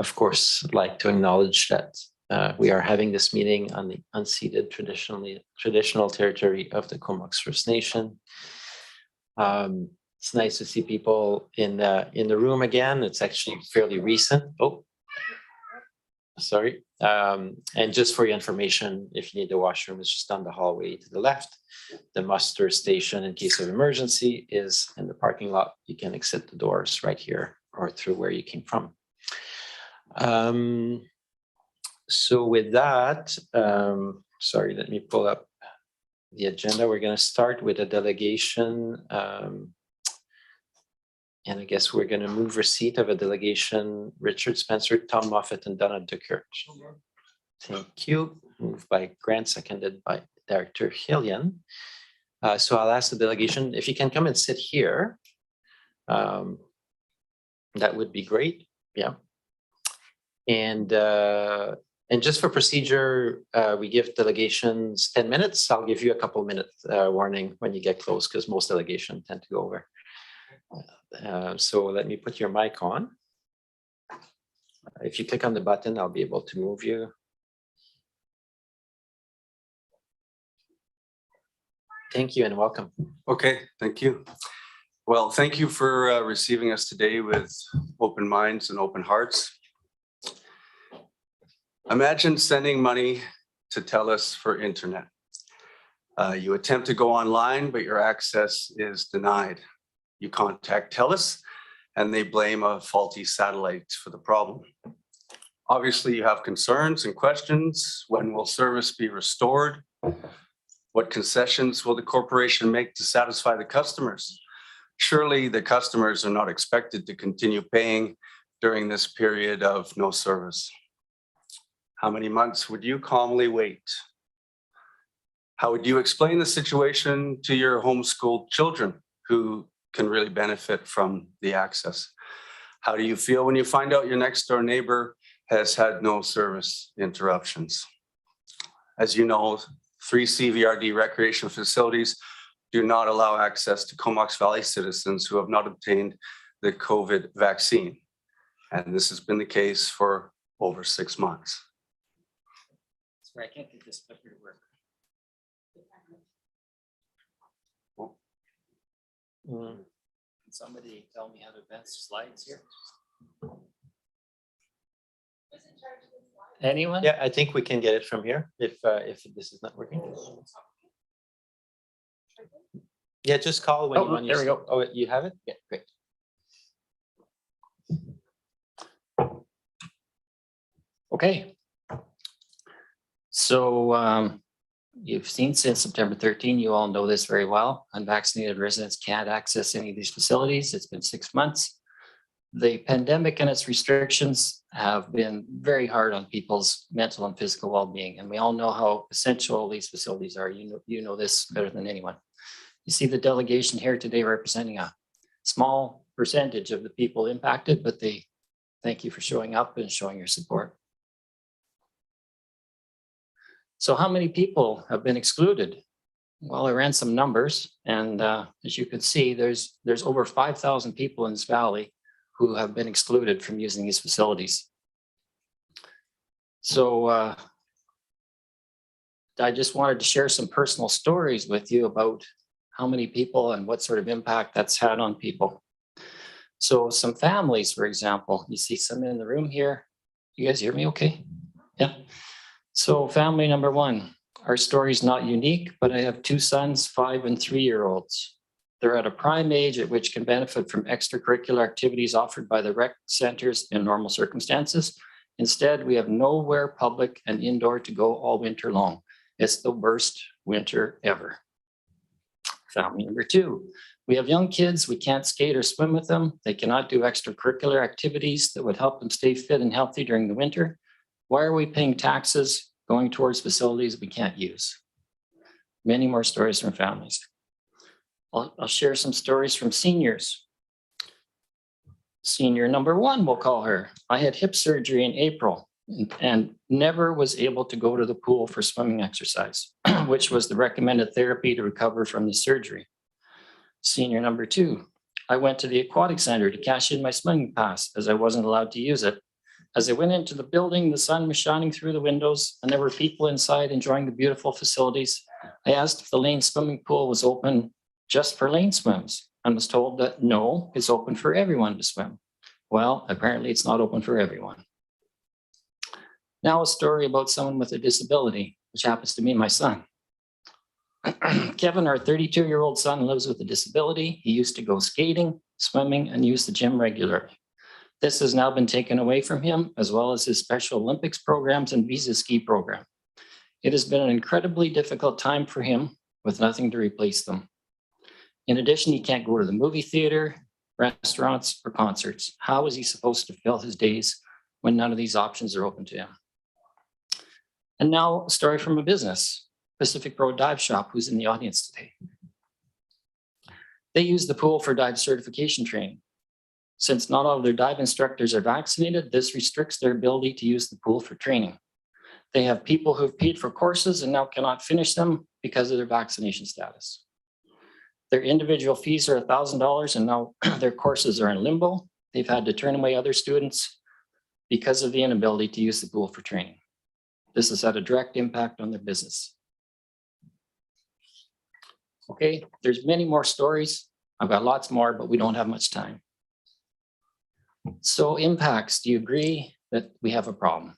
of course, like to acknowledge that we are having this meeting on the unceded traditional territory of the Comox First Nation. It's nice to see people in the room again. It's actually fairly recent. Oh, sorry. And just for your information, if you need the washroom, it's just down the hallway to the left. The muster station, in case of emergency, is in the parking lot. You can exit the doors right here or through where you came from. So with that, sorry, let me pull up the agenda. We're going to start with a delegation. And I guess we're going to move receipt of a delegation, Richard Spencer, Tom Moffat, and Donna Duckert. Thank you. Moved by Grant, seconded by Director Hillian. So I'll ask the delegation if you can come and sit here. That would be great. Yeah. And just for procedure, we give delegations 10 minutes. I'll give you a couple minutes warning when you get close, because most delegations tend to go over. So let me put your mic on. If you click on the button, I'll be able to move you. Thank you and welcome. Okay, thank you. Well, thank you for receiving us today with open minds and open hearts. Imagine sending money to TELUS for internet. You attempt to go online, but your access is denied. You contact TELUS and they blame a faulty satellite for the problem. Obviously, you have concerns and questions. When will service be restored? What concessions will the corporation make to satisfy the customers? Surely the customers are not expected to continue paying during this period of no service. How many months would you calmly wait? How would you explain the situation to your homeschooled children who can really benefit from the access? How do you feel when you find out your next door neighbor has had no service interruptions? As you know, 3 CVRD recreation facilities do not allow access to Comox Valley citizens who have not obtained the COVID vaccine. And this has been the case for over 6 months. Sorry, I can't get this clicker to work. Can somebody tell me how to advance slides here? Anyone? Yeah, I think we can get it from here if this is not working. Yeah, just call when you want. There we go. Oh, you have it? Yeah, great. Okay. So you've seen since September 13, you all know this very well. Unvaccinated residents can't access any of these facilities. It's been 6 months. The pandemic and its restrictions have been very hard on people's mental and physical well-being. And we all know how essential these facilities are. You know this better than anyone. You see the delegation here today representing a small percentage of the people impacted, but they thank you for showing up and showing your support. So how many people have been excluded? Well, I ran some numbers, and as you can see, there's over 5,000 people in this valley who have been excluded from using these facilities. So I just wanted to share some personal stories with you about how many people and what sort of impact that's had on people. So some families, for example, you see some in the room here. You guys hear me okay? Yeah. So family number 1, our story is not unique, but I have 2 sons, 5 and 3-year-olds. They're at a prime age at which can benefit from extracurricular activities offered by the rec centers in normal circumstances. Instead, we have nowhere public and indoor to go all winter long. It's the worst winter ever. Family number 2, we have young kids. We can't skate or swim with them. They cannot do extracurricular activities that would help them stay fit and healthy during the winter. Why are we paying taxes going towards facilities we can't use? Many more stories from families. I'll share some stories from seniors. Senior number 1, we'll call her. I had hip surgery in April and never was able to go to the pool for swimming exercise, which was the recommended therapy to recover from the surgery. Senior number 2, I went to the aquatic center to cash in my swimming pass as I wasn't allowed to use it. As I went into the building, the sun was shining through the windows and there were people inside enjoying the beautiful facilities. I asked if the lane swimming pool was open just for lane swims and was told that no, it's open for everyone to swim. Well, apparently it's not open for everyone. Now a story about someone with a disability, which happens to be my son. Kevin, our 32-year-old son, lives with a disability. He used to go skating, swimming, and use the gym regularly. This has now been taken away from him, as well as his Special Olympics programs and visa ski program. It has been an incredibly difficult time for him with nothing to replace them. In addition, he can't go to the movie theater, restaurants, or concerts. How is he supposed to fill his days when none of these options are open to him? And now a story from a business, Pacific Road Dive Shop, who's in the audience today. They use the pool for dive certification training. Since not all of their dive instructors are vaccinated, this restricts their ability to use the pool for training. They have people who've paid for courses and now cannot finish them because of their vaccination status. Their individual fees are $1,000 and now their courses are in limbo. They've had to turn away other students because of the inability to use the pool for training. This has had a direct impact on their business. Okay, there's many more stories. I've got lots more, but we don't have much time. So impacts, do you agree that we have a problem?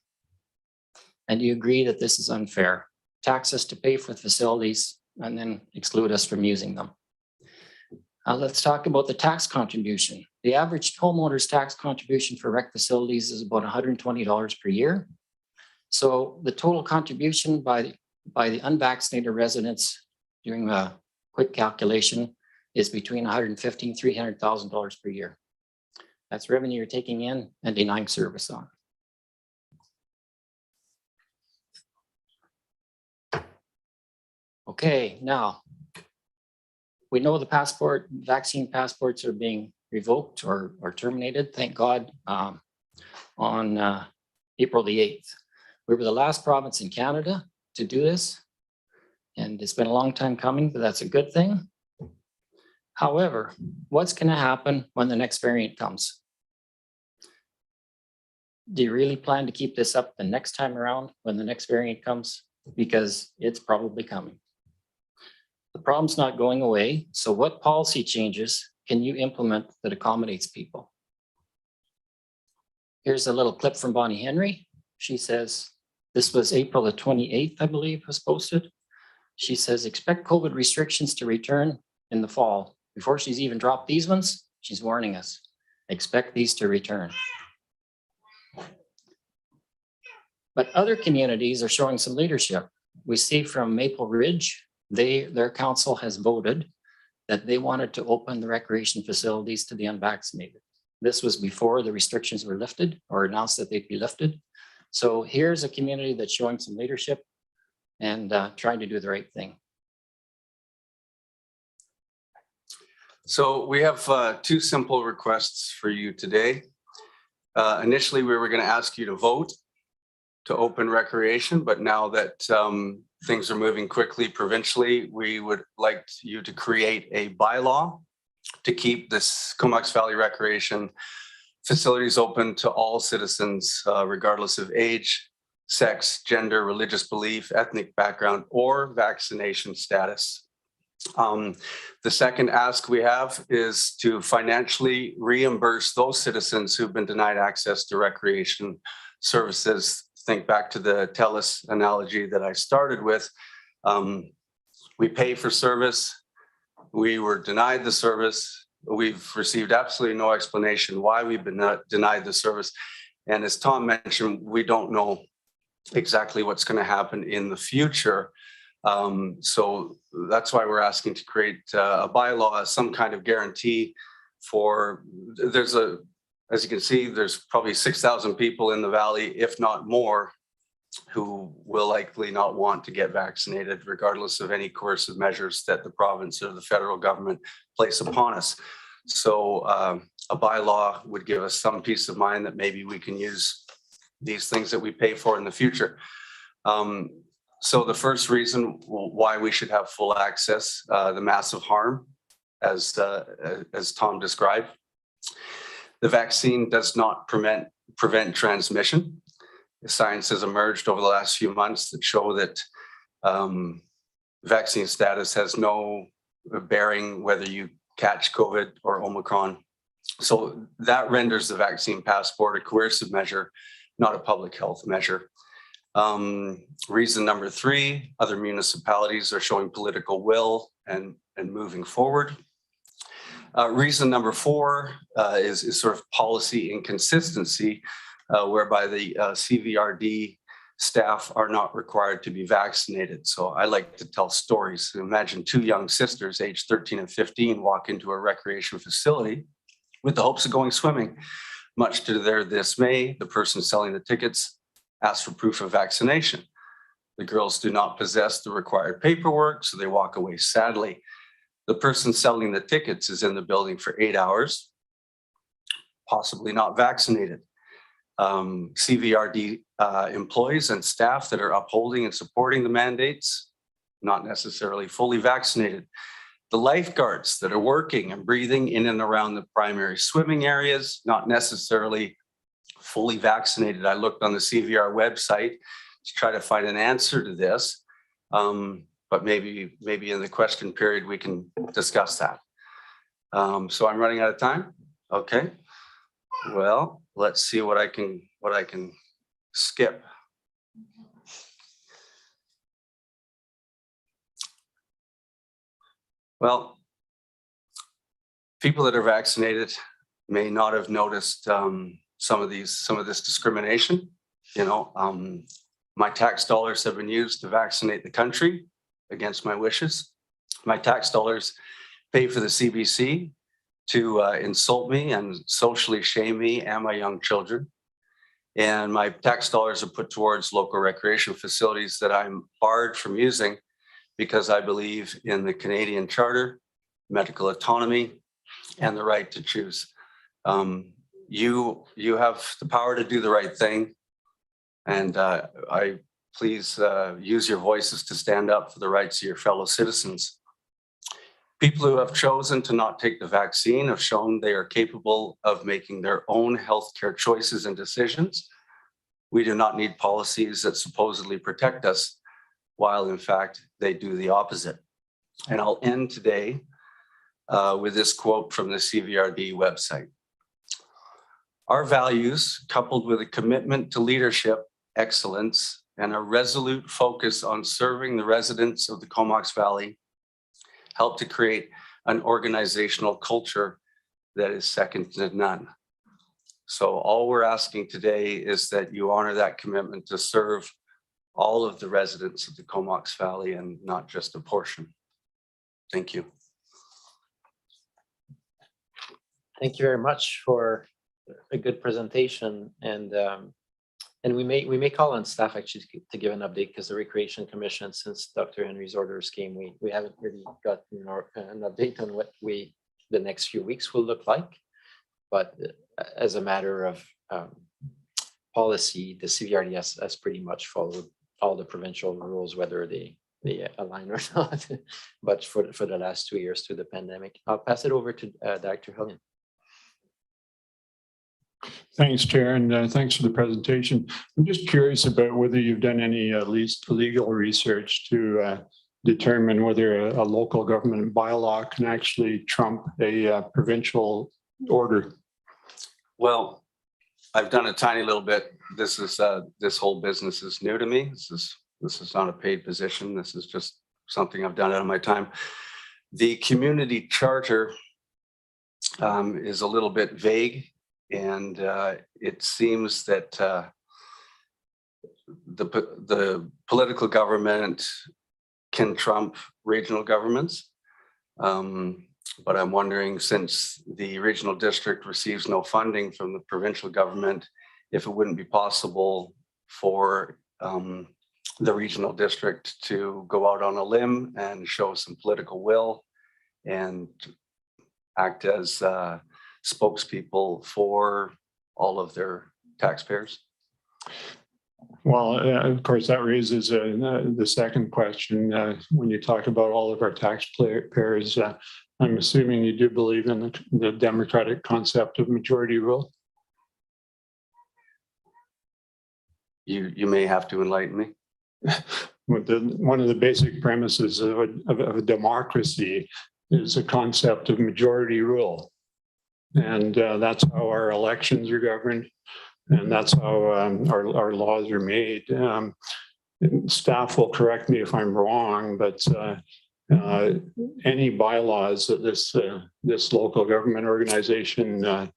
And do you agree that this is unfair? Tax us to pay for facilities and then exclude us from using them. Let's talk about the tax contribution. The average homeowner's tax contribution for rec facilities is about $120 per year. So the total contribution by the unvaccinated residents, doing a quick calculation, is between $150,000 and $300,000 per year. That's revenue you're taking in and denying service on. Okay, now we know the vaccine passports are being revoked or terminated, thank God, on April the 8th. We were the last province in Canada to do this, and it's been a long time coming, but that's a good thing. However, what's going to happen when the next variant comes? Do you really plan to keep this up the next time around when the next variant comes? Because it's probably coming. The problem's not going away. So what policy changes can you implement that accommodates people? Here's a little clip from Bonnie Henry. She says, this was April the 28th, I believe, was posted. She says, expect COVID restrictions to return in the fall. Before she's even dropped these ones, she's warning us, expect these to return. But other communities are showing some leadership. We see from Maple Ridge, their council has voted that they wanted to open the recreation facilities to the unvaccinated. This was before the restrictions were lifted or announced that they'd be lifted. So here's a community that's showing some leadership and trying to do the right thing. So we have two simple requests for you today. Initially, we were going to ask you to vote to open recreation, but now that things are moving quickly provincially, we would like you to create a bylaw to keep this Comox Valley recreation facilities open to all citizens, regardless of age, sex, gender, religious belief, ethnic background, or vaccination status. The second ask we have is to financially reimburse those citizens who've been denied access to recreation services. Think back to the TELUS analogy that I started with. We pay for service. We were denied the service. We've received absolutely no explanation why we've been denied the service. And as Tom mentioned, we don't know exactly what's going to happen in the future. So that's why we're asking to create a bylaw, some kind of guarantee for, as you can see, there's probably 6,000 people in the valley, if not more, who will likely not want to get vaccinated, regardless of any coercive measures that the province or the federal government place upon us. So a bylaw would give us some peace of mind that maybe we can use these things that we pay for in the future. So the first reason why we should have full access, the massive harm, as Tom described. The vaccine does not prevent prevent transmission. Science has emerged over the last few months that show that vaccine status has no bearing whether you catch COVID or Omicron. So that renders the vaccine passport a coercive measure, not a public health measure. Reason number 3, other municipalities are showing political will and moving forward. Reason number 4 is sort of policy inconsistency, whereby the CVRD staff are not required to be vaccinated. So I like to tell stories. Imagine 2 young sisters, aged 13 and 15, walk into a recreation facility with the hopes of going swimming. Much to their dismay, the person selling the tickets asks for proof of vaccination. The girls do not possess the required paperwork, so they walk away sadly. The person selling the tickets is in the building for 8 hours, possibly not vaccinated. CVRD employees and staff that are upholding and supporting the mandates, not necessarily fully vaccinated. The lifeguards that are working and breathing in and around the primary swimming areas, not necessarily fully vaccinated. I looked on the CVR website to try to find an answer to this, but maybe in the question period we can discuss that. So I'm running out of time. Okay. Well, let's see what I can skip. Well, people that are vaccinated may not have noticed some of this discrimination. You know, my tax dollars have been used to vaccinate the country against my wishes. My tax dollars pay for the CBC to insult me and socially shame me and my young children. And my tax dollars are put towards local recreation facilities that I'm barred from using because I believe in the Canadian Charter, medical autonomy, and the right to choose. You have the power to do the right thing. And I please use your voices to stand up for the rights of your fellow citizens. People who have chosen to not take the vaccine have shown they are capable of making their own healthcare choices and decisions. We do not need policies that supposedly protect us, while in fact they do the opposite. And I'll end today with this quote from the CVRD website. Our values, coupled with a commitment to leadership, excellence, and a resolute focus on serving the residents of the Comox Valley, help to create an organizational culture that is second to none. So all we're asking today is that you honor that commitment to serve all of the residents of the Comox Valley and not just a portion. Thank you. Thank you very much for a good presentation, and we may call on staff actually to give an update, because the Recreation Commission, since Dr. Henry's orders came, we haven't really gotten an update on what the next few weeks will look like. But as a matter of policy, the CVRD has pretty much followed all the provincial rules, whether they align or not. But for the last 2 years through the pandemic, I'll pass it over to Dr. Hillian. Thanks, Chair, and thanks for the presentation. I'm just curious about whether you've done any at least legal research to determine whether a local government bylaw can actually trump a provincial order. Well, I've done a tiny little bit. This whole business is new to me. This is not a paid position. This is just something I've done out of my time. The community charter is a little bit vague. And it seems that the political government can trump regional governments. But I'm wondering, since the regional district receives no funding from the provincial government, if it wouldn't be possible for the regional district to go out on a limb and show some political will and act as spokespeople for all of their taxpayers? Well, of course, that raises the second question. When you talk about all of our taxpayers, I'm assuming you do believe in the democratic concept of majority rule? You may have to enlighten me. One of the basic premises of a democracy is the concept of majority rule. And that's how our elections are governed. And that's how our laws are made. Staff will correct me if I'm wrong, but any bylaws that this local government organization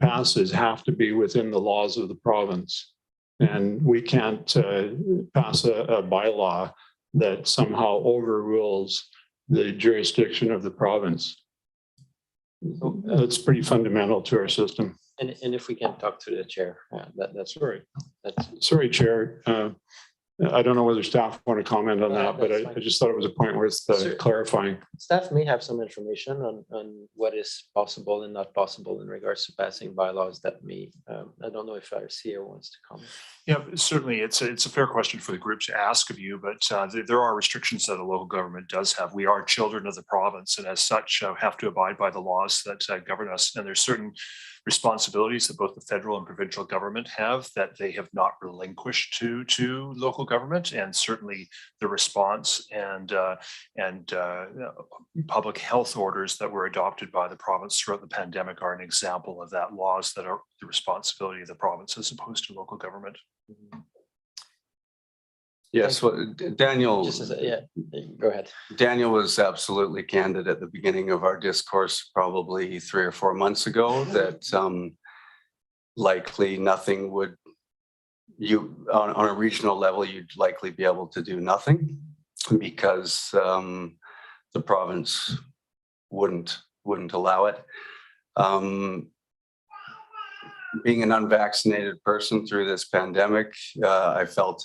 passes have to be within the laws of the province. And we can't pass a bylaw that somehow overrules the jurisdiction of the province. That's pretty fundamental to our system. And if we can talk to the chair, that's right. Sorry, Chair. I don't know whether staff want to comment on that, but I just thought it was a point worth clarifying. Staff may have some information on what is possible and not possible in regards to passing bylaws that may, I don't know if our CEO wants to comment. Yeah, certainly. It's a fair question for the group to ask of you, but there are restrictions that a local government does have. We are children of the province, and as such have to abide by the laws that govern us. And there's certain responsibilities that both the federal and provincial government have that they have not relinquished to local government, and certainly the response and public health orders that were adopted by the province throughout the pandemic are an example of that. Laws that are the responsibility of the province as opposed to local government. Yes, well, Daniel. Go ahead. Daniel was absolutely candid at the beginning of our discourse, probably 3 or 4 months ago, that likely nothing would, on a regional level, you'd likely be able to do nothing because the province wouldn't allow it. Being an unvaccinated person through this pandemic, I felt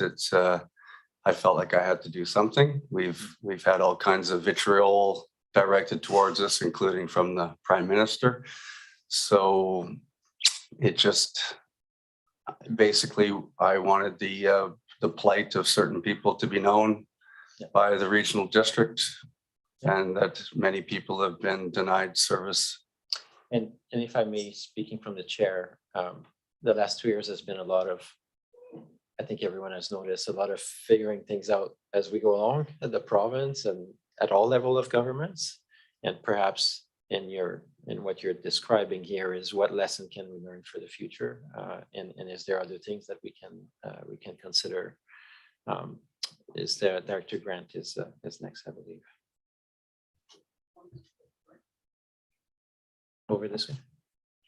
like I had to do something. We've had all kinds of vitriol directed towards us, including from the Prime Minister. So it just basically, I wanted the plight of certain people to be known by the regional district, and that many people have been denied service. And if I may, speaking from the chair, the last 2 years has been a lot of, I think everyone has noticed, a lot of figuring things out as we go along at the province and at all level of governments. And perhaps in what you're describing here is what lesson can we learn for the future? And is there other things that we can consider? Is there Director Grant is next, I believe. Over this way.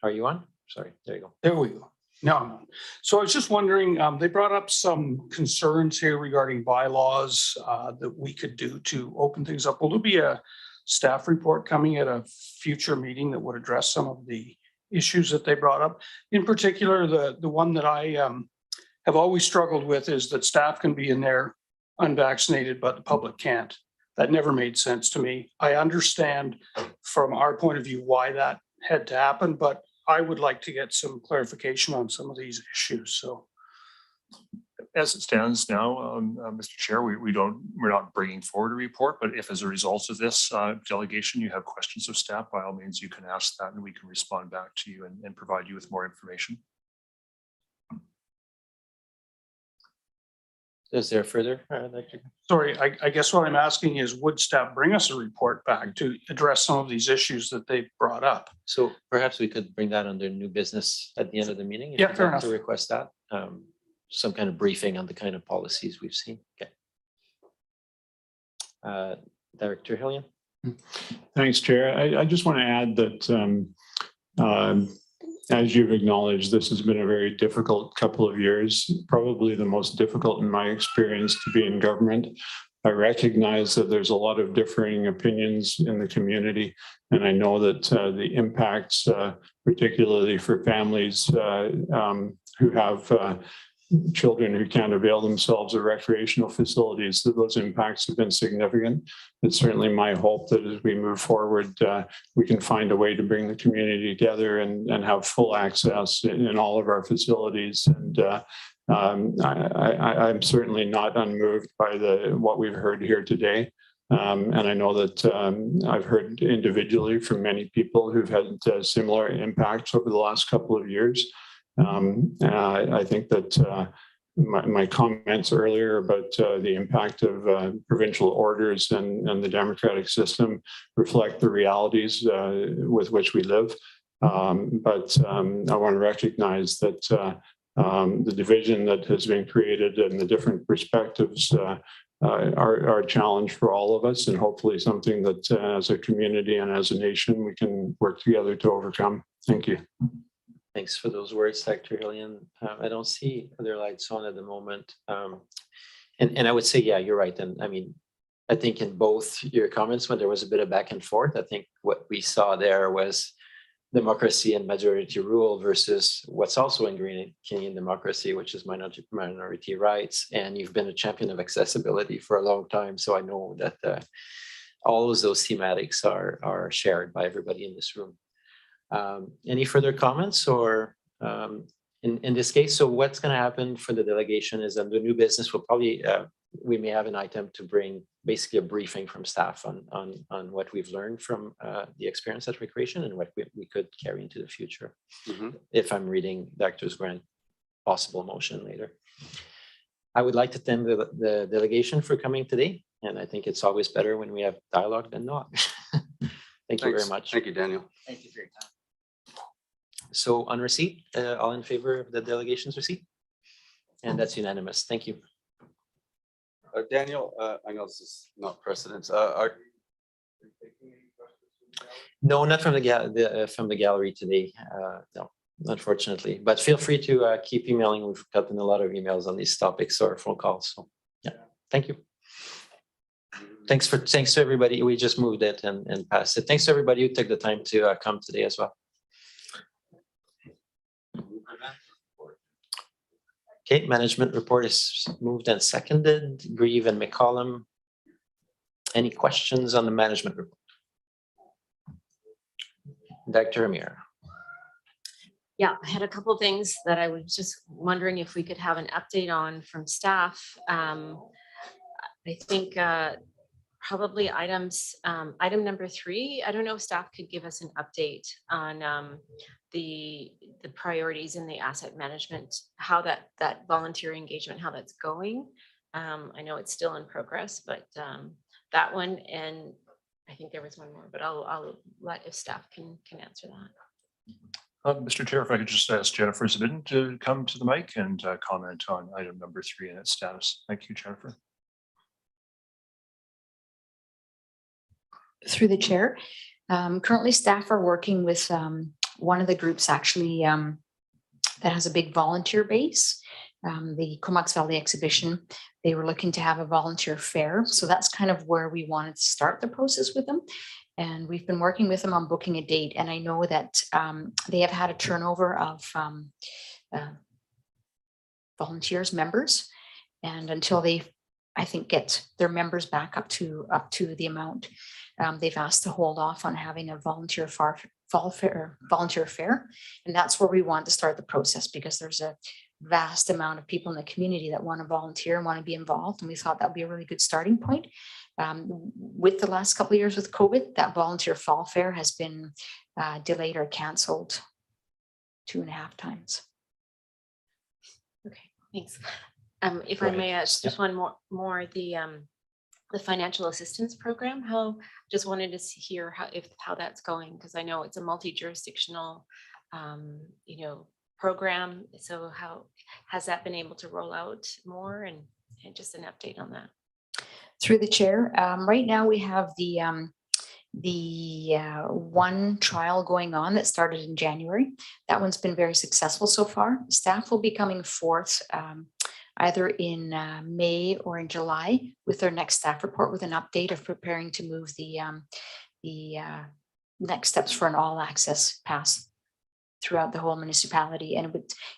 Are you on? Sorry, there you go. There we go. No. So I was just wondering, they brought up some concerns here regarding bylaws that we could do to open things up. Will there be a staff report coming at a future meeting that would address some of the issues that they brought up? In particular, the one that I have always struggled with is that staff can be in there unvaccinated, but the public can't. That never made sense to me. I understand from our point of view why that had to happen, but I would like to get some clarification on some of these issues. So, as it stands now, Mr. Chair, we're not bringing forward a report, but if as a result of this delegation, you have questions of staff, by all means, you can ask that and we can respond back to you and provide you with more information. Is there further? sorry, I guess what I'm asking is, would staff bring us a report back to address some of these issues that they brought up? So perhaps we could bring that under new business at the end of the meeting. Yeah, fair enough. To request that, some kind of briefing on the kind of policies we've seen. Okay. Director Hillian. Thanks, Chair. I just want to add that as you've acknowledged, this has been a very difficult couple of years, probably the most difficult in my experience to be in government. I recognize that there's a lot of differing opinions in the community, and I know that the impacts, particularly for families who have children who can't avail themselves of recreational facilities, that those impacts have been significant. It's certainly my hope that as we move forward, we can find a way to bring the community together and have full access in all of our facilities. And I'm certainly not unmoved by what we've heard here today. And I know that I've heard individually from many people who've had similar impacts over the last couple of years. I think that my comments earlier about the impact of provincial orders and the democratic system reflect the realities with which we live. But I want to recognize that the division that has been created and the different perspectives are a challenge for all of us, and hopefully something that as a community and as a nation we can work together to overcome. Thank you. Thanks for those words, Dr. Hillian. I don't see other lights on at the moment. And I would say, yeah, you're right. And I mean, I think in both your comments, when there was a bit of back and forth, I think what we saw there was democracy and majority rule versus what's also ingrained in Canadian democracy, which is minority rights. And you've been a champion of accessibility for a long time. So I know that all of those thematics are shared by everybody in this room. Any further comments or in this case? So what's going to happen for the delegation is under new business, we'll probably, we may have an item to bring basically a briefing from staff on what we've learned from the experience at Recreation and what we could carry into the future. If I'm reading Dr. Grant's possible motion later. I would like to thank the delegation for coming today. And I think it's always better when we have dialogue than not. Thank you very much. Thank you, Daniel. Thank you for your time. So on receipt, all in favor of the delegation's receipt? And that's unanimous. Thank you. Daniel, I know this is not precedence. No, not from the gallery today. No, unfortunately. But feel free to keep emailing. We've gotten a lot of emails on these topics or phone calls. So yeah, thank you. Thanks to everybody. We just moved it and passed it. Thanks to everybody who took the time to come today as well. Okay, management report is moved and seconded. Grieve and McCollum. Any questions on the management report? Dr. Amir. Yeah, I had a couple of things that I was just wondering if we could have an update on from staff. I think probably item number 3. I don't know if staff could give us an update on the priorities in the asset management, how that volunteer engagement, how that's going. I know it's still in progress, but that one, and I think there was one more, but I'll let if staff can answer that. Mr. Chair, if I could just ask Jennifer Zabidin to come to the mic and comment on item number 3 and its status. Thank you, Jennifer. Through the chair. Currently staff are working with one of the groups actually that has a big volunteer base, the Comox Valley exhibition. They were looking to have a volunteer fair. So that's kind of where we wanted to start the process with them. And we've been working with them on booking a date. And I know that they have had a turnover of volunteers, members, and until they, I think, get their members back up to the amount, they've asked to hold off on having a volunteer fair, and that's where we want to start the process, because there's a vast amount of people in the community that want to volunteer and want to be involved, and we thought that would be a really good starting point. With the last couple of years with COVID, that volunteer fall fair has been delayed or canceled 2.5 times. Okay, thanks. If I may ask just one more, the financial assistance program, just wanted to hear how that's going, because I know it's a multi-jurisdictional program. So how has that been able to roll out more, and just an update on that? Through the chair, right now we have the one trial going on that started in January. That one's been very successful so far. Staff will be coming forth either in May or in July with their next staff report with an update of preparing to move the next steps for an all access pass throughout the whole municipality. And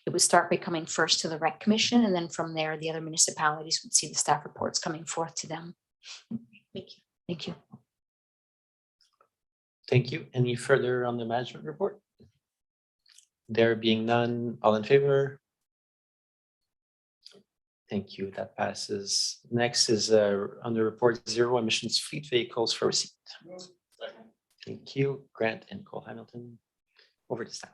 it would start by coming first to the Rec Commission, and then from there the other municipalities would see the staff reports coming forth to them. Thank you. Thank you. Thank you. Any further on the management report? There being none, all in favor? Thank you. That passes. Next is on the report, 0 emissions fleet vehicles for receipt. Thank you, Grant and Cole Hamilton. over to staff.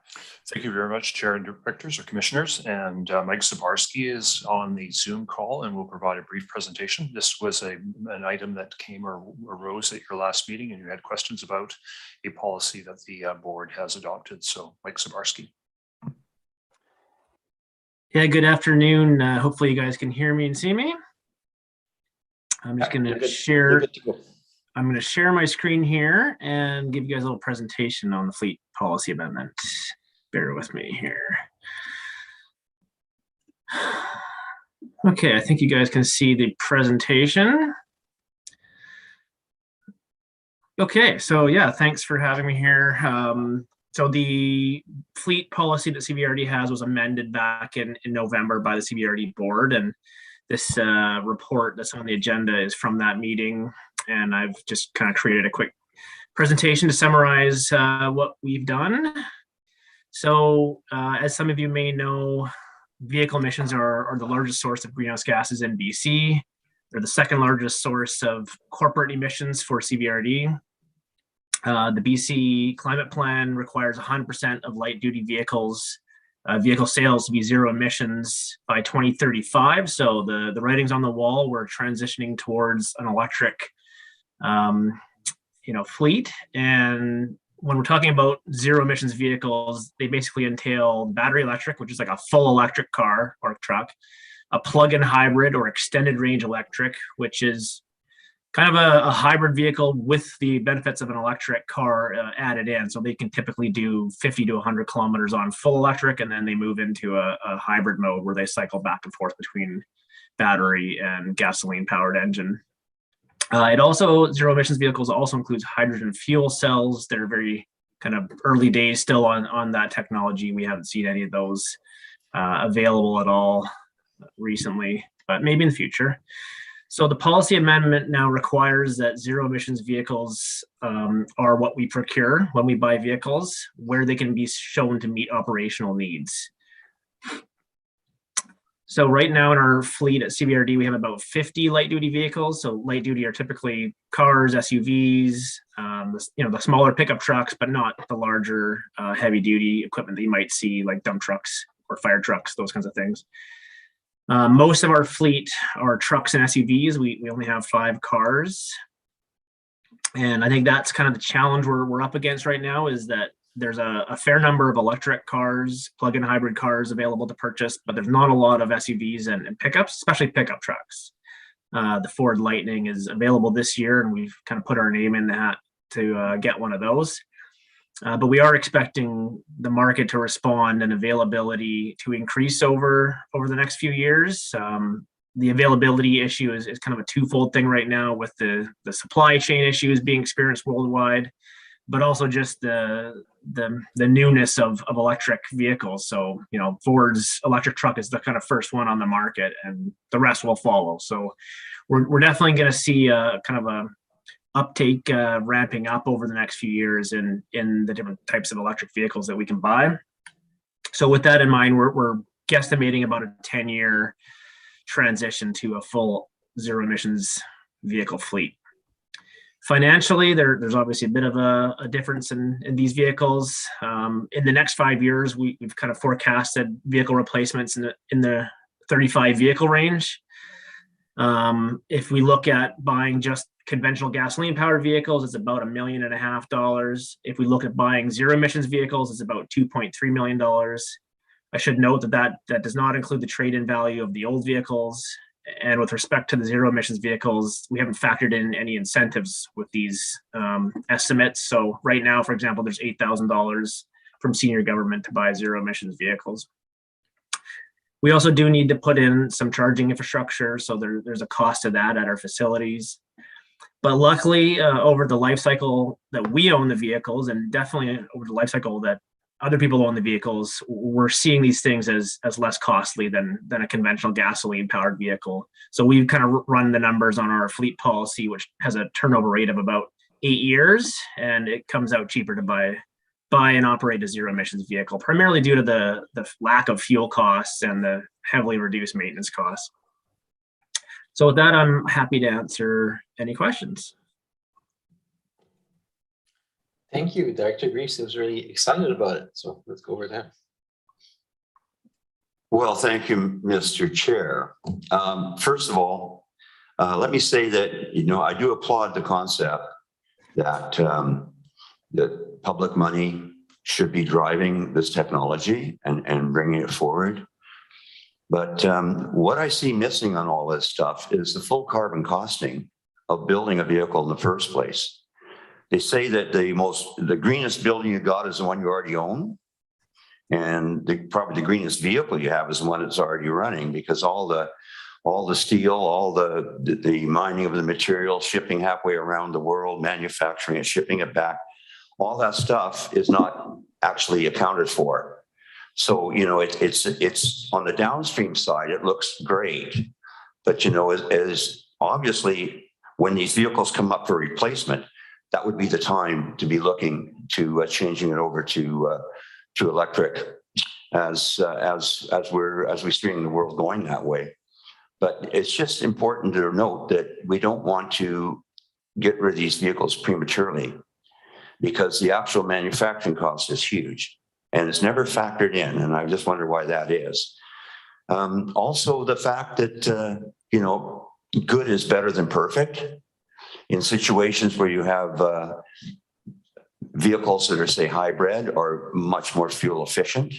Thank you very much, Chair and Directors or Commissioners. And Mike Zabarski is on the Zoom call and will provide a brief presentation. This was an item that came or arose at your last meeting, and you had questions about a policy that the board has adopted. So Mike Zabarski. Yeah, good afternoon. Hopefully you guys can hear me and see me. I'm just going to share. I'm going to share my screen here and give you guys a little presentation on the Fleet Policy Amendment. Bear with me here. Okay, I think you guys can see the presentation. Okay, so yeah, thanks for having me here. So the fleet policy that CVRD has was amended back in November by the CVRD board, and this report that's on the agenda is from that meeting. And I've just kind of created a quick presentation to summarize what we've done. So as some of you may know, vehicle emissions are the largest source of greenhouse gases in BC. They're the second largest source of corporate emissions for CVRD. The BC climate plan requires 100% of light duty vehicles, vehicle sales to be zero emissions by 2035. So the writing's on the wall. We're transitioning towards an electric fleet. And when we're talking about zero emissions vehicles, they basically entail battery electric, which is like a full electric car or truck, a plug-in hybrid or extended range electric, which is kind of a hybrid vehicle with the benefits of an electric car added in. So they can typically do 50 to 100 kilometers on full electric, and then they move into a hybrid mode where they cycle back and forth between battery and gasoline powered engine. It also, zero emissions vehicles also includes hydrogen fuel cells. They're very kind of early days still on that technology. We haven't seen any of those available at all recently, but maybe in the future. So the policy amendment now requires that zero emissions vehicles are what we procure when we buy vehicles, where they can be shown to meet operational needs. So right now in our fleet at CVRD, we have about 50 light duty vehicles. So light duty are typically cars, SUVs, the smaller pickup trucks, but not the larger heavy duty equipment that you might see like dump trucks or fire trucks, those kinds of things. Most of our fleet are trucks and SUVs. We only have 5 cars. And I think that's kind of the challenge we're up against right now, is that there's a fair number of electric cars, plug-in hybrid cars available to purchase, but there's not a lot of SUVs and pickups, especially pickup trucks. The Ford Lightning is available this year, and we've kind of put our name in the hat to get one of those. But we are expecting the market to respond and availability to increase over the next few years. The availability issue is kind of a twofold thing right now, with the supply chain issues being experienced worldwide, but also just the newness of electric vehicles. So, Ford's electric truck is the kind of first one on the market, and the rest will follow. So we're definitely going to see a kind of a uptake ramping up over the next few years in the different types of electric vehicles that we can buy. So with that in mind, we're guesstimating about a 10-year transition to a full zero emissions vehicle fleet. Financially, there's obviously a bit of a difference in these vehicles. In the next 5 years, we've kind of forecasted vehicle replacements in the 35 vehicle range. If we look at buying just conventional gasoline powered vehicles, it's about $1.5 million. If we look at buying zero emissions vehicles, it's about $2.3 million. I should note that does not include the trade-in value of the old vehicles. And with respect to the zero emissions vehicles, we haven't factored in any incentives with these estimates. So right now, for example, there's $8,000 from senior government to buy zero emissions vehicles. We also do need to put in some charging infrastructure. So there's a cost to that at our facilities. But luckily, over the life cycle that we own the vehicles, and definitely over the life cycle that other people own the vehicles, we're seeing these things as less costly than a conventional gasoline powered vehicle. So we've kind of run the numbers on our fleet policy, which has a turnover rate of about 8 years, and it comes out cheaper to buy and operate a zero emissions vehicle, primarily due to the lack of fuel costs and the heavily reduced maintenance costs. So with that, I'm happy to answer any questions. Thank you. Director Greaves was really excited about it. So let's go over that. Well, thank you, Mr. Chair. First of all, let me say that, I do applaud the concept that that public money should be driving this technology and bringing it forward. But what I see missing on all this stuff is the full carbon costing of building a vehicle in the first place. They say that the greenest building you got is the one you already own. And probably the greenest vehicle you have is the one that's already running, because all the steel, all the mining of the material, shipping halfway around the world, manufacturing it, shipping it back, all that stuff is not actually accounted for. So, it's on the downstream side, it looks great. But, as obviously when these vehicles come up for replacement, that would be the time to be looking to changing it over to electric as we see the world going that way. But it's just important to note that we don't want to get rid of these vehicles prematurely, because the actual manufacturing cost is huge and it's never factored in. And I just wonder why that is. Also, the fact that, good is better than perfect. In situations where you have vehicles that are, say, hybrid or much more fuel efficient,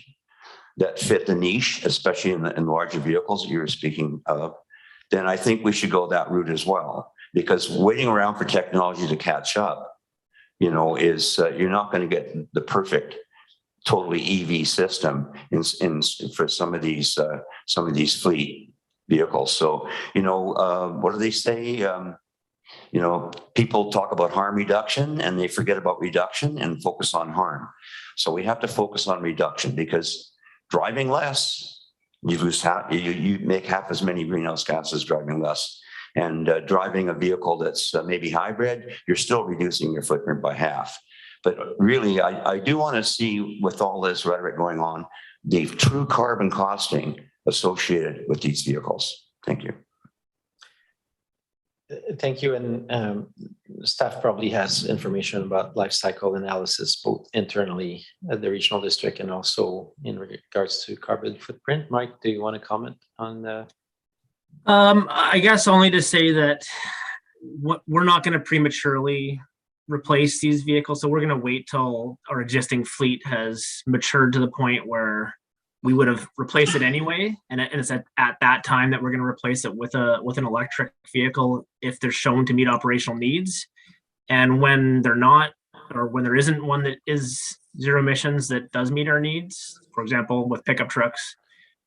that fit the niche, especially in larger vehicles that you were speaking of, then I think we should go that route as well. Because waiting around for technology to catch up, is you're not going to get the perfect, totally EV system for some of these fleet vehicles. So, what do they say? People talk about harm reduction and they forget about reduction and focus on harm. So we have to focus on reduction, because driving less, you make half as many greenhouse gases driving less. And driving a vehicle that's maybe hybrid, you're still reducing your footprint by half. But really, I do want to see, with all this rhetoric going on, the true carbon costing associated with these vehicles. Thank you. Thank you. And staff probably has information about life cycle analysis, both internally at the regional district and also in regards to carbon footprint. Mike, do you want to comment on the? I guess only to say that we're not going to prematurely replace these vehicles. So we're going to wait till our existing fleet has matured to the point where we would have replaced it anyway. And it's at that time that we're going to replace it with an electric vehicle if they're shown to meet operational needs. And when they're not, or when there isn't one that is zero emissions that does meet our needs, for example, with pickup trucks,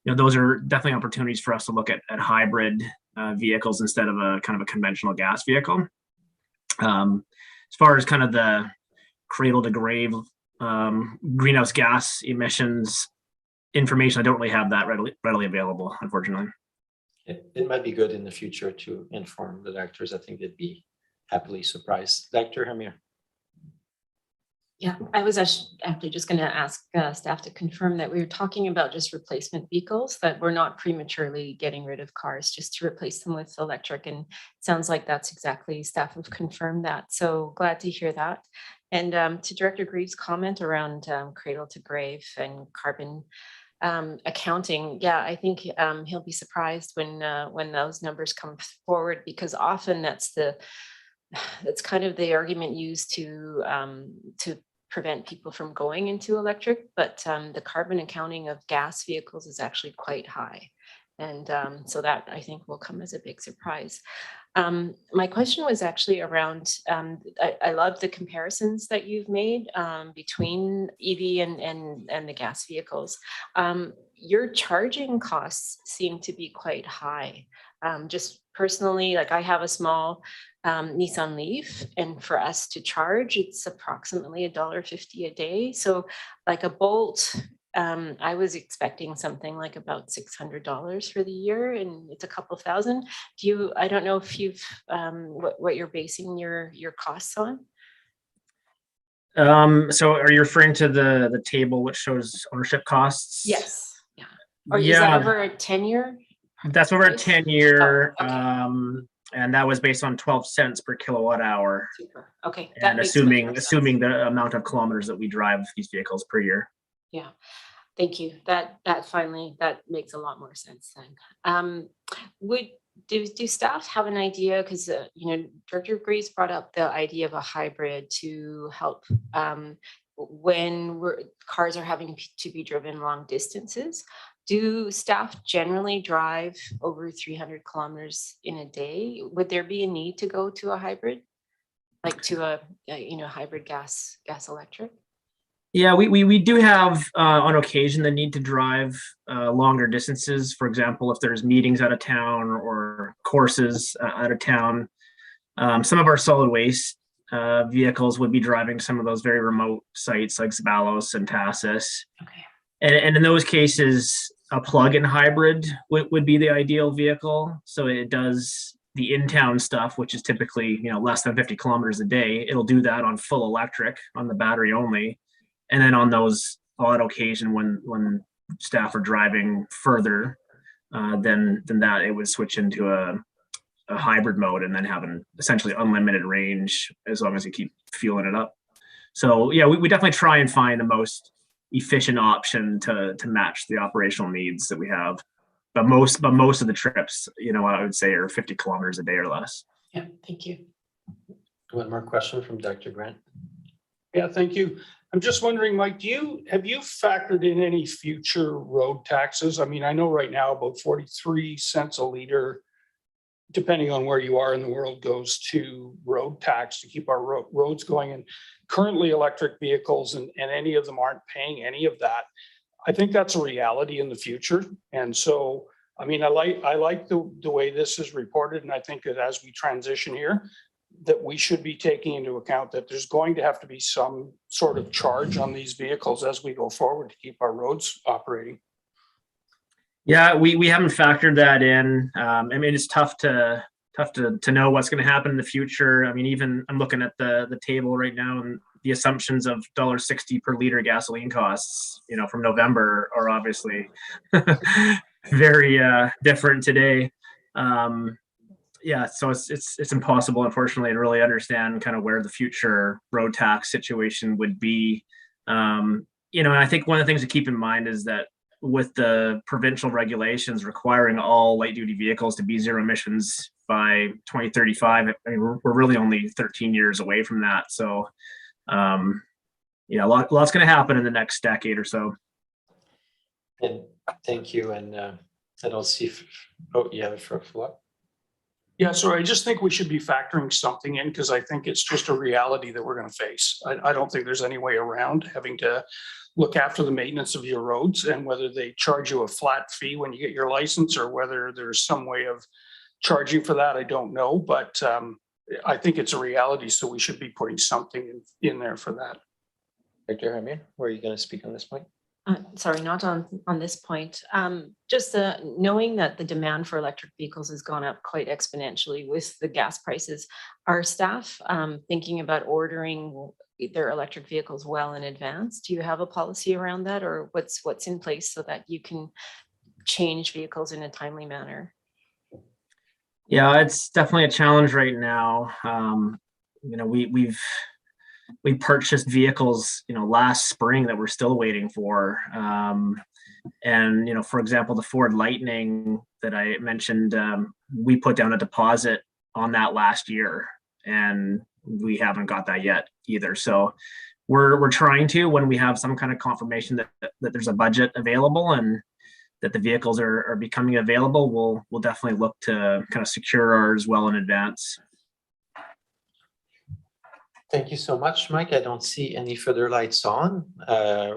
those are definitely opportunities for us to look at hybrid vehicles instead of a kind of a conventional gas vehicle. As far as kind of the cradle to grave greenhouse gas emissions information, I don't really have that readily available, unfortunately. It might be good in the future to inform the directors. I think they'd be happily surprised. Dr. Hamir. Yeah, I was actually just going to ask staff to confirm that we were talking about just replacement vehicles, that we're not prematurely getting rid of cars, just to replace them with electric. And it sounds like that's exactly, staff have confirmed that. So glad to hear that. And to Director Greaves' comment around cradle to grave and carbon accounting, yeah, I think he'll be surprised when those numbers come forward, because often that's kind of the argument used to prevent people from going into electric, but the carbon accounting of gas vehicles is actually quite high. And so that, I think, will come as a big surprise. My question was actually around, I love the comparisons that you've made between EV and the gas vehicles. Your charging costs seem to be quite high. Just personally, like I have a small Nissan Leaf, and for us to charge, it's approximately $1.50 a day. So like a Bolt, I was expecting something like about $600 for the year, and it's a couple thousand. I don't know if you've what you're basing your costs on. So are you referring to the table which shows ownership costs? Yes. Yeah. Or is that over a 10-year? That's over a 10-year. Oh, okay. And that was based on 12 cents per kilowatt hour. Super. Okay. That And makes much more sense. assuming the amount of kilometers that we drive these vehicles per year. Yeah. Thank you. That finally, that makes a lot more sense then. Do staff have an idea? Because, Director Grace brought up the idea of a hybrid to help when cars are having to be driven long distances. Do staff generally drive over 300 kilometers in a day? Would there be a need to go to a hybrid, like to a hybrid gas electric? Yeah, we do have on occasion the need to drive longer distances. For example, if there's meetings out of town or courses out of town, some of our solid waste vehicles would be driving some of those very remote sites like Zabalos and Tassis. Okay. And in those cases, a plug-in hybrid would be the ideal vehicle. So it does the in-town stuff, which is typically less than 50 kilometers a day. It'll do that on full electric on the battery only. And then on those odd occasion when staff are driving further, then that it would switch into a hybrid mode and then having essentially unlimited range as long as you keep fueling it up. So yeah, we definitely try and find the most efficient option to match the operational needs that we have. But most of the trips, I would say are 50 kilometers a day or less. Yeah, thank you. One more question from Dr. Grant. Yeah, thank you. I'm just wondering, Mike, have you factored in any future road taxes? I mean, I know right now about 43 cents a liter, depending on where you are in the world, goes to road tax to keep our roads going. And currently electric vehicles and any of them aren't paying any of that. I think that's a reality in the future. And so, I mean, I like the way this is reported. And I think that as we transition here, that we should be taking into account that there's going to have to be some sort of charge on these vehicles as we go forward to keep our roads operating. Yeah, we haven't factored that in. I mean, it's tough to know what's going to happen in the future. I mean, even I'm looking at the table right now, and the assumptions of $1.60 per liter gasoline costs, from November are obviously very different today. Yeah, so it's impossible, unfortunately, to really understand kind of where the future road tax situation would be. And I think one of the things to keep in mind is that with the provincial regulations requiring all light duty vehicles to be zero emissions by 2035, I mean, we're really only 13 years away from that. So, lots going to happen in the next decade or so. And thank you. And I don't see. For what? Yeah, so I just think we should be factoring something in because I think it's just a reality that we're going to face. I don't think there's any way around having to look after the maintenance of your roads, and whether they charge you a flat fee when you get your license or whether there's some way of charging for that, I don't know. But I think it's a reality, so we should be putting something in there for that. Dr. Hamir, were you going to speak on this point? Sorry, not on this point. Just knowing that the demand for electric vehicles has gone up quite exponentially with the gas prices, are staff thinking about ordering their electric vehicles well in advance? Do you have a policy around that, or what's in place so that you can change vehicles in a timely manner? Yeah, it's definitely a challenge right now. We purchased vehicles, last spring that we're still waiting for. And, for example, the Ford Lightning that I mentioned, we put down a deposit on that last year, and we haven't got that yet either. So we're trying to, when we have some kind of confirmation that there's a budget available and that the vehicles are becoming available, we'll definitely look to kind of secure ours well in advance. Thank you so much, Mike. I don't see any further lights on.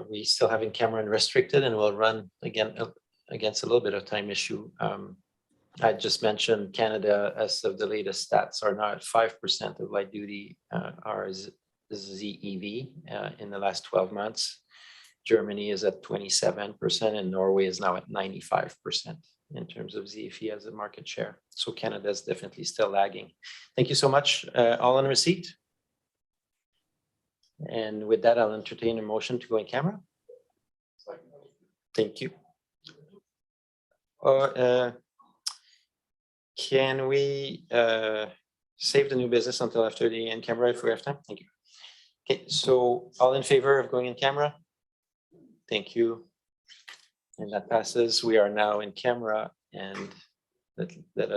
We still have in camera unrestricted, and we'll run again against a little bit of time issue. I just mentioned Canada, as of the latest stats, are now at 5% of light duty are ZEV in the last 12 months. Germany is at 27%, and Norway is now at 95% in terms of ZEV as a market share. So Canada is definitely still lagging. Thank you so much. All on receipt. And with that, I'll entertain a motion to go in camera. Thank you. Can we save the new business until after the in camera if we have time? Thank you. Okay, so all in favor of going in camera? Thank you. And that passes. We are now in camera and let us